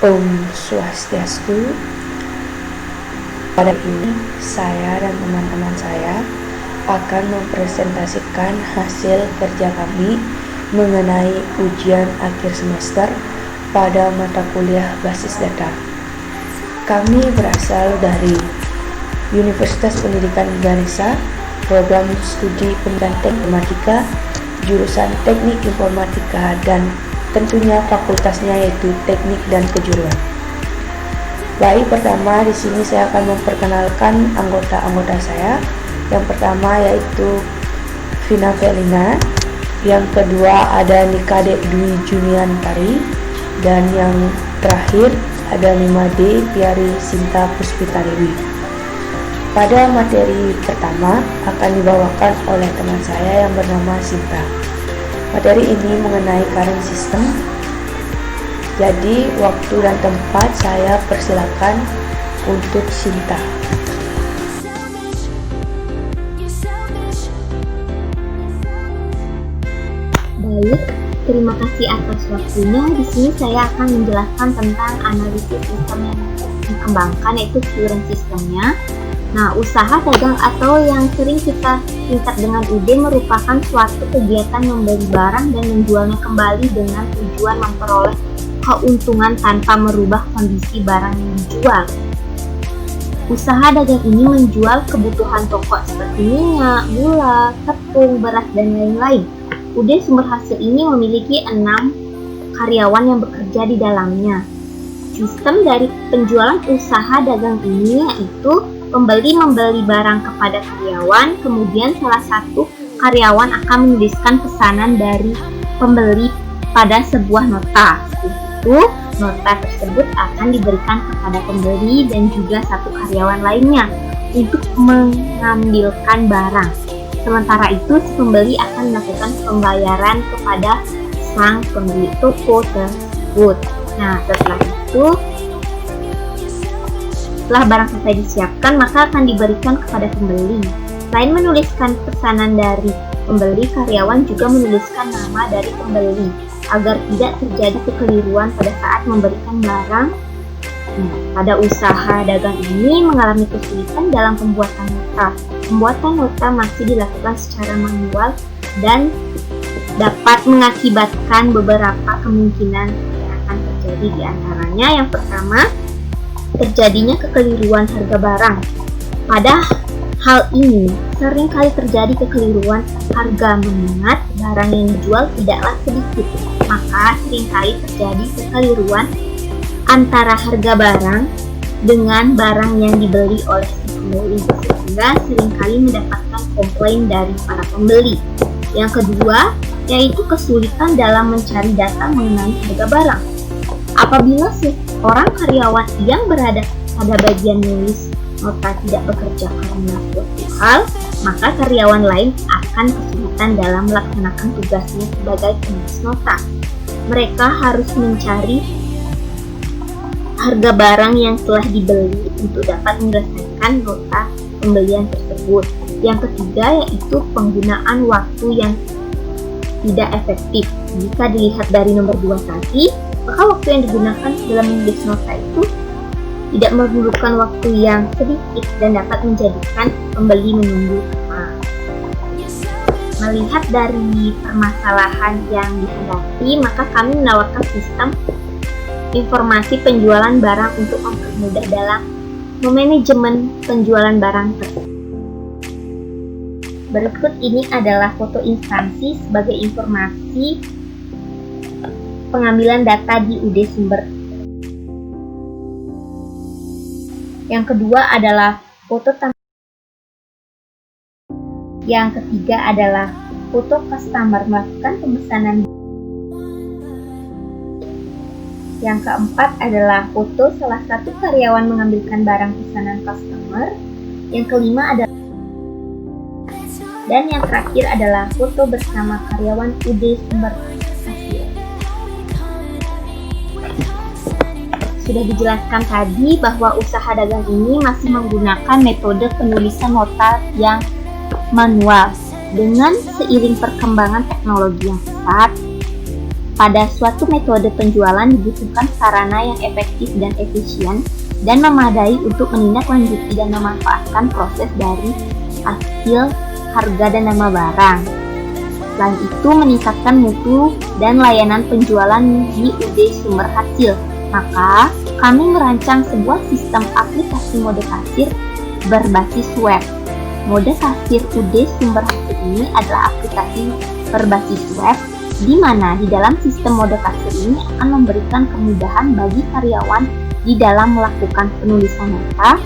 Om Swastiastu. Pada ini saya dan teman-teman saya akan mempresentasikan hasil kerja kami mengenai ujian akhir semester pada mata kuliah basis data. Kami berasal dari Universitas Pendidikan Ganesha, program studi pendidikan informatika, jurusan teknik informatika, dan tentunya fakultasnya yaitu teknik dan kejuruan. Baik, pertama di sini saya akan memperkenalkan anggota-anggota saya. Yang pertama yaitu Vina Velina, yang kedua ada Nikade Dwi Juniantari, dan yang terakhir ada Nimade Piari Sinta Puspita Dewi. Pada materi pertama akan dibawakan oleh teman saya yang bernama Sinta. Materi ini mengenai current system. Jadi waktu dan tempat saya persilakan untuk Sinta. Baik, terima kasih atas waktunya. Di sini saya akan menjelaskan tentang analisis sistem yang dikembangkan, yaitu current systemnya. Nah, usaha dagang atau yang sering kita singkat dengan UD merupakan suatu kegiatan membeli barang dan menjualnya kembali dengan tujuan memperoleh keuntungan tanpa merubah kondisi barang yang dijual. Usaha dagang ini menjual kebutuhan pokok seperti minyak, gula, tepung, beras, dan lain-lain. UD Sumber Hasil ini memiliki 6 karyawan yang bekerja di dalamnya. Sistem dari penjualan usaha dagang ini yaitu pembeli membeli barang kepada karyawan, kemudian salah satu karyawan akan menuliskan pesanan dari pembeli pada sebuah nota. Setelah itu, nota tersebut akan diberikan kepada pembeli dan juga satu karyawan lainnya untuk mengambilkan barang. Sementara itu, si pembeli akan melakukan pembayaran kepada sang pemilik toko tersebut. Nah, setelah barang selesai disiapkan, maka akan diberikan kepada pembeli. Selain menuliskan pesanan dari pembeli, karyawan juga menuliskan nama dari pembeli agar tidak terjadi kekeliruan pada saat memberikan barang. Nah, pada usaha dagang ini mengalami kesulitan dalam pembuatan nota. Pembuatan nota masih dilakukan secara manual dan dapat mengakibatkan beberapa kemungkinan yang akan terjadi, di antaranya yang pertama, terjadinya kekeliruan harga barang. Pada hal ini sering kali terjadi kekeliruan harga mengingat barang yang dijual tidaklah sedikit, maka sering kali terjadi kekeliruan antara harga barang dengan barang yang dibeli oleh si pembeli, sehingga sering kali mendapatkan komplain dari para pembeli. Yang kedua yaitu kesulitan dalam mencari data mengenai harga barang. Apabila seorang karyawan yang berada pada bagian nulis nota tidak bekerja karena suatu hal, maka karyawan lain akan kesulitan dalam melaksanakan tugasnya sebagai penulis nota. Mereka harus mencari harga barang yang telah dibeli untuk dapat menyelesaikan nota pembelian tersebut. Yang ketiga yaitu penggunaan waktu yang tidak efektif. Jika dilihat dari nomor 2 tadi, maka waktu yang digunakan dalam menulis nota itu tidak memerlukan waktu yang sedikit dan dapat menjadikan pembeli menunggu lama. Melihat dari permasalahan yang dihadapi, maka kami menawarkan sistem informasi penjualan barang untuk mempermudah dalam memanajemen penjualan barang tersebut. Berikut ini adalah foto instansi sebagai informasi pengambilan data di UD Sumber. Yang kedua adalah foto Yang ketiga adalah foto customer melakukan pemesanan. Yang keempat adalah foto salah satu karyawan mengambilkan barang pesanan customer. Yang kelima adalah dan yang terakhir adalah foto bersama karyawan UD Sumber Hasil. Sudah dijelaskan tadi bahwa usaha dagang ini masih menggunakan metode penulisan nota yang manual. Dengan seiring perkembangan teknologi yang pesat, pada suatu metode penjualan dibutuhkan sarana yang efektif dan efisien dan memadai untuk menindaklanjuti dan memanfaatkan proses dari hasil, harga, dan nama barang. Selain itu, meningkatkan mutu dan layanan penjualan di UD sumber hasil. Maka, kami merancang sebuah sistem aplikasi mode kasir berbasis web. Mode kasir UD sumber hasil ini adalah aplikasi berbasis web di mana di dalam sistem mode kasir ini akan memberikan kemudahan bagi karyawan di dalam melakukan penulisan data,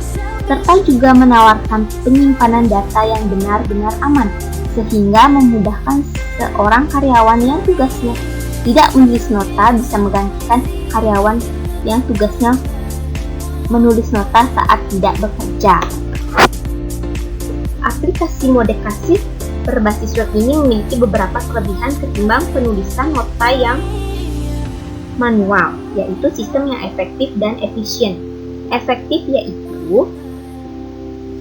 serta juga menawarkan penyimpanan data yang benar-benar aman, sehingga memudahkan seorang karyawan yang tugasnya tidak menulis nota bisa menggantikan karyawan yang tugasnya menulis nota saat tidak bekerja. Aplikasi mode kasir berbasis web ini memiliki beberapa kelebihan ketimbang penulisan nota yang manual, yaitu sistem yang efektif dan efisien. Efektif yaitu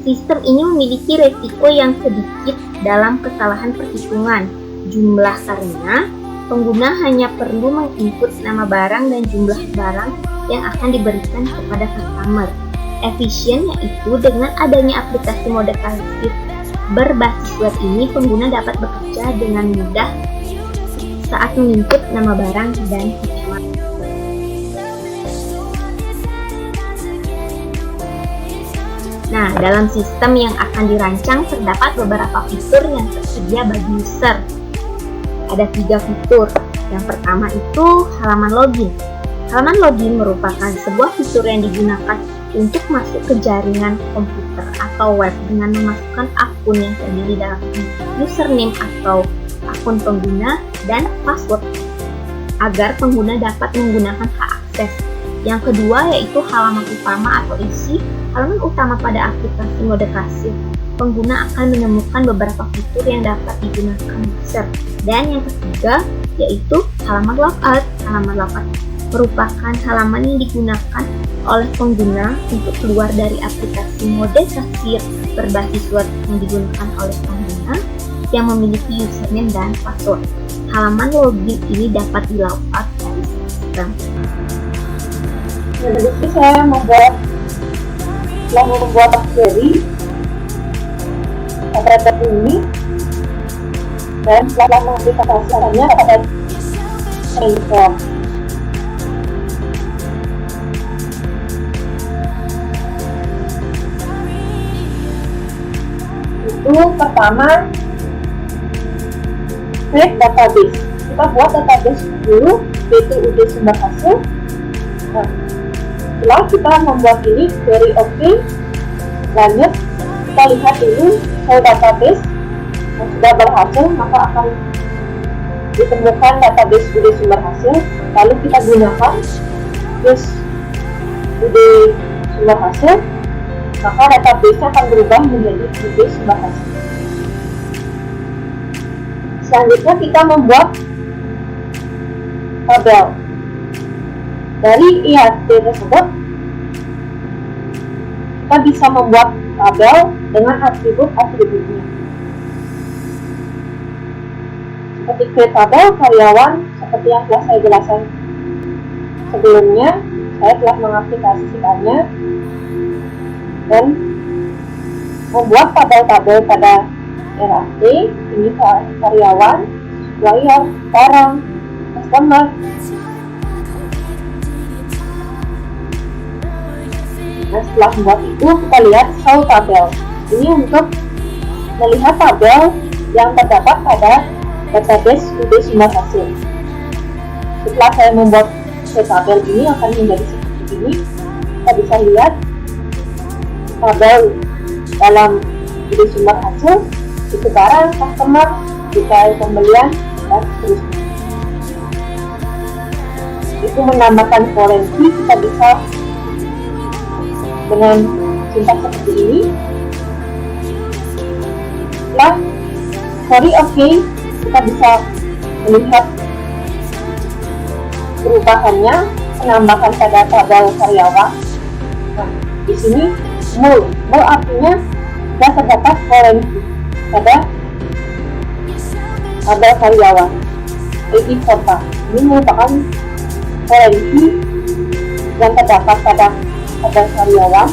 sistem ini memiliki resiko yang sedikit dalam kesalahan perhitungan jumlah karena pengguna hanya perlu menginput nama barang dan jumlah barang yang akan diberikan kepada customer. Efisien yaitu dengan adanya aplikasi mode kasir berbasis web ini, pengguna dapat bekerja dengan mudah saat menginput nama barang dan customer. Nah, dalam sistem yang akan dirancang terdapat beberapa fitur yang tersedia bagi user. Ada 3 fitur. Yang pertama itu halaman login. Halaman login merupakan sebuah fitur yang digunakan untuk masuk ke jaringan komputer atau web dengan memasukkan akun yang terdiri dalam username atau akun pengguna dan password agar pengguna dapat menggunakan hak akses. Yang kedua yaitu halaman utama atau isi. Halaman utama pada aplikasi mode kasir, pengguna akan menemukan beberapa fitur yang dapat digunakan user. Dan yang ketiga yaitu halaman logout. Halaman logout merupakan halaman yang digunakan oleh pengguna untuk keluar dari aplikasi mode kasir berbasis web yang digunakan oleh pengguna yang memiliki username dan password. Halaman login ini dapat di-logout dari sistem. Jadi saya membuat query operator ini dan setelah mengaplikasikannya pada transform. Itu pertama create database. Kita buat database dulu, yaitu UD sumber hasil. Nah, setelah kita membuat ini query oke, lanjut kita lihat dulu show database yang sudah berhasil, maka akan ditemukan database UD sumber hasil. Lalu kita gunakan terus UD sumber hasil, maka database akan berubah menjadi UD sumber hasil. Selanjutnya kita membuat tabel. Dari IHT tersebut, kita bisa membuat tabel dengan atribut-atributnya. Seperti create tabel karyawan, seperti yang telah saya jelaskan sebelumnya, saya telah mengaplikasikannya dan membuat tabel-tabel pada RAT, ini karyawan, supplier, barang, customer. Nah, setelah membuat itu, kita lihat show tabel. Ini untuk melihat tabel yang terdapat pada database UD sumber hasil. Setelah saya membuat tabel ini akan menjadi seperti ini. Kita bisa lihat tabel dalam UD sumber hasil, itu barang, customer, detail pembelian, dan seterusnya. Itu menambahkan korensi, kita bisa dengan sintak seperti ini. Setelah query oke, kita bisa melihat perubahannya, penambahan pada tabel karyawan. Nah, di sini mul artinya sudah terdapat korensi pada tabel karyawan, ID kota. Ini merupakan referensi yang terdapat pada karyawan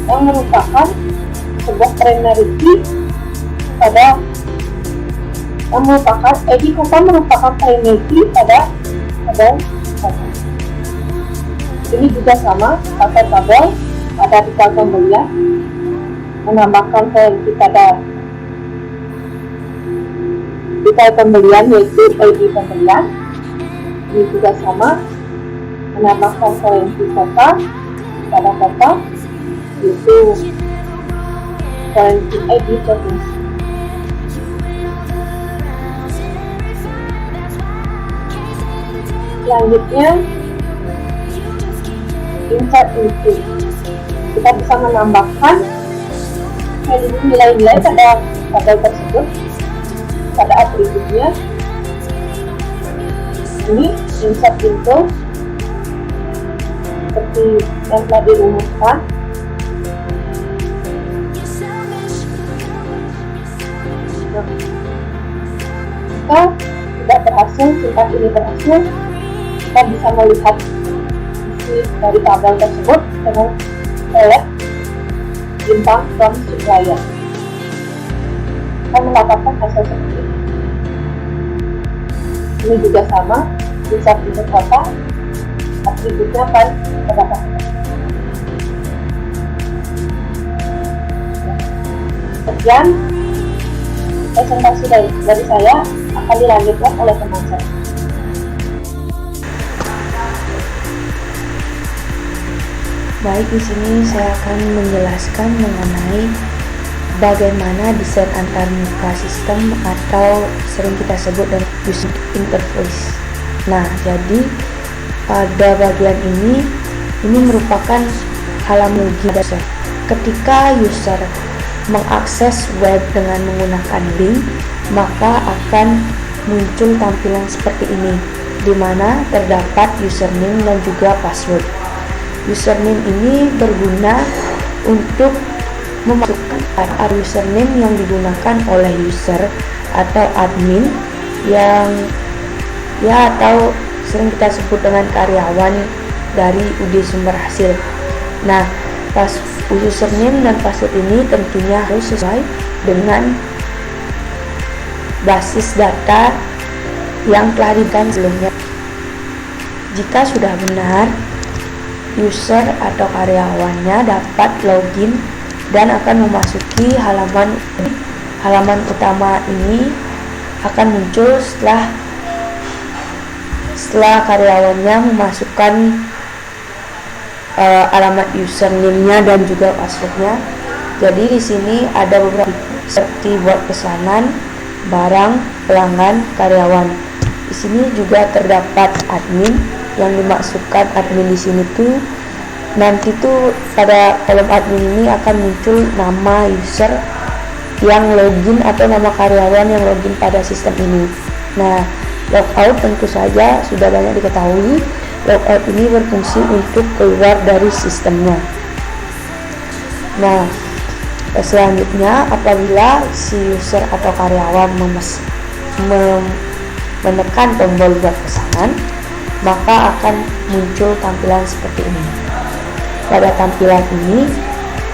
yang merupakan sebuah priority pada yang merupakan kota merupakan priority pada ini juga sama pakai tabel pada detail pembelian menambahkan referensi pada detail pembelian yaitu ID pembelian. Ini juga sama menambahkan referensi kota pada kota yaitu referensi ID provinsi. Selanjutnya insert into, kita bisa menambahkan nilai-nilai pada tabel tersebut pada atributnya. Ini insert into seperti yang telah dirumuskan. Jika tidak berhasil, singkat ini berhasil, kita bisa melihat isi dari tabel tersebut dengan select bintang from supplier. Kita mendapatkan hasil seperti ini. Ini juga sama, insert into kota, atributnya akan terdapat. Sekian presentasi dari saya, akan dilanjutkan oleh teman saya. Baik, di sini saya akan menjelaskan mengenai bagaimana desain antar muka sistem atau sering kita sebut dengan user interface. Nah, jadi pada bagian ini merupakan halaman user. Ketika user mengakses web dengan menggunakan link, maka akan muncul tampilan seperti ini, di mana terdapat username dan juga password. Username ini berguna untuk memasukkan username yang digunakan oleh user atau admin yang atau sering kita sebut dengan karyawan dari UD Sumber Hasil. Nah, username dan password ini tentunya harus sesuai dengan basis data yang telah diberikan sebelumnya. Jika sudah benar, user atau karyawannya dapat login dan akan memasuki halaman utama. Ini akan muncul setelah karyawannya memasukkan alamat username-nya dan juga password-nya. Jadi di sini ada beberapa seperti buat pesanan, barang, pelanggan, karyawan. Di sini juga terdapat admin. Yang dimaksudkan admin di sini tuh nanti tuh pada kolom admin ini akan muncul nama user yang login atau nama karyawan yang login pada sistem ini. Nah, logout tentu saja sudah banyak diketahui. Logout ini berfungsi untuk keluar dari sistemnya. Nah, selanjutnya apabila si user atau karyawan menekan tombol buat pesanan, maka akan muncul tampilan seperti ini. Pada tampilan ini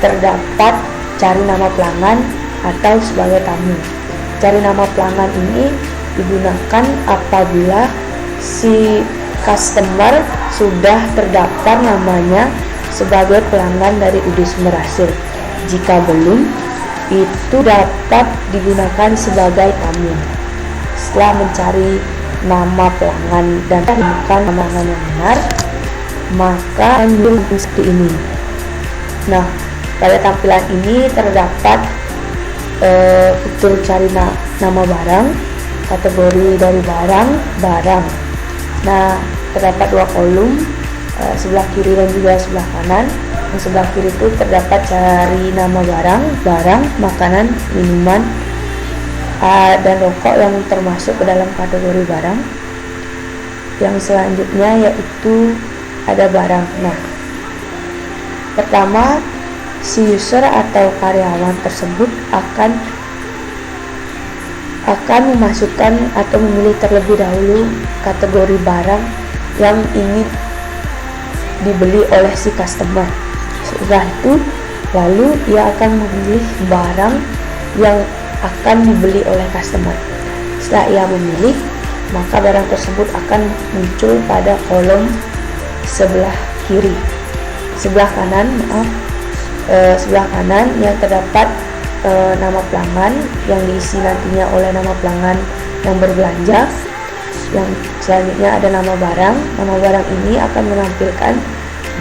terdapat cari nama pelanggan atau sebagai tamu. Cari nama pelanggan ini digunakan apabila si customer sudah terdaftar namanya sebagai pelanggan dari UD Sumber Hasil. Jika belum, itu dapat digunakan sebagai tamu. Setelah mencari nama pelanggan dan menemukan nama pelanggan yang benar, maka muncul seperti ini. Nah, pada tampilan ini terdapat fitur cari nama barang, kategori dari barang. Nah, terdapat dua kolom, sebelah kiri dan juga sebelah kanan. Yang sebelah kiri itu terdapat cari nama barang, makanan, minuman, dan rokok yang termasuk ke dalam kategori barang. Yang selanjutnya yaitu ada barang. Nah, pertama si user atau karyawan tersebut akan akan memasukkan atau memilih terlebih dahulu kategori barang yang ingin dibeli oleh si customer. Setelah itu, lalu ia akan memilih barang yang akan dibeli oleh customer. Setelah ia memilih, maka barang tersebut akan muncul pada kolom sebelah kanan yang terdapat nama pelanggan yang diisi nantinya oleh nama pelanggan yang berbelanja. Yang selanjutnya ada nama barang. Nama barang ini akan menampilkan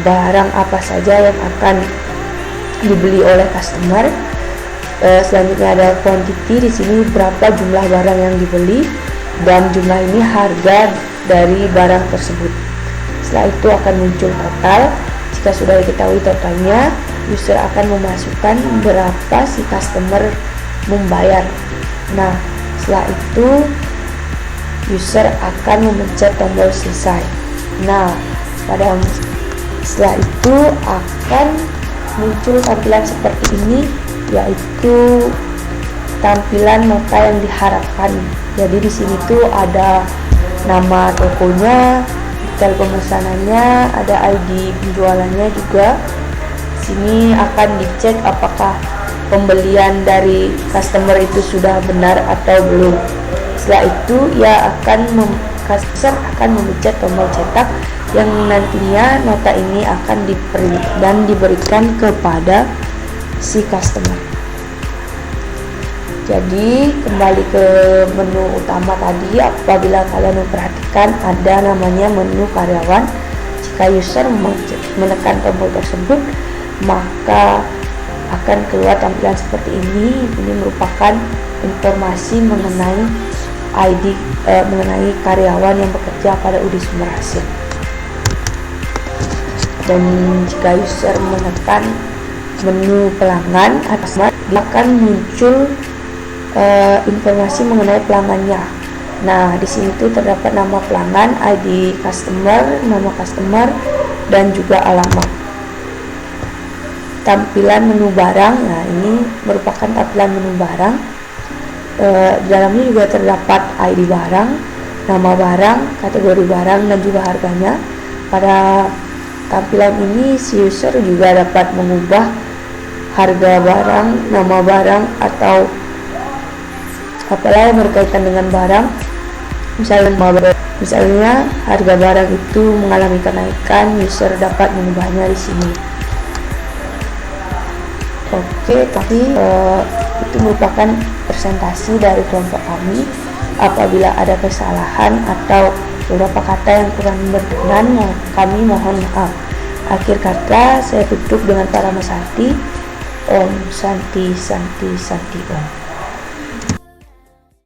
barang apa saja yang akan dibeli oleh customer. Selanjutnya ada quantity, di sini berapa jumlah barang yang dibeli dan jumlah ini harga dari barang tersebut. Setelah itu akan muncul total. Jika sudah diketahui totalnya, user akan memasukkan berapa si customer membayar. Nah, setelah itu user akan memencet tombol selesai. Nah, setelah itu akan muncul tampilan seperti ini, yaitu tampilan nota yang diharapkan. Jadi di sini tuh ada nama tokonya, detail pemesanannya, ada ID penjualannya juga. Sini akan dicek apakah pembelian dari customer itu sudah benar atau belum. Setelah itu customer akan memencet tombol cetak yang nantinya nota ini akan diberikan kepada si customer. Jadi kembali ke menu utama tadi, apabila kalian memperhatikan ada namanya menu karyawan. Jika user menekan tombol tersebut, maka akan keluar tampilan seperti ini. Ini merupakan informasi mengenai mengenai karyawan yang bekerja pada UD Sumber Hasil. Dan jika user menekan menu pelanggan atas, akan muncul informasi mengenai pelanggannya. Nah, di sini tuh terdapat nama pelanggan, ID customer, nama customer, dan juga alamat. Tampilan menu barang. Nah, ini merupakan tampilan menu barang. Di dalamnya juga terdapat ID barang, nama barang, kategori barang, dan juga harganya. Pada tampilan ini si user juga dapat mengubah harga barang, nama barang, atau apalah yang berkaitan dengan barang. Misalnya harga barang itu mengalami kenaikan, user dapat mengubahnya di sini. Oke, tapi itu merupakan presentasi dari kelompok kami. Apabila ada kesalahan atau beberapa kata yang kurang berkenan, kami mohon maaf. Akhir kata saya tutup dengan para Santi. Om Santi Santi Santi Om.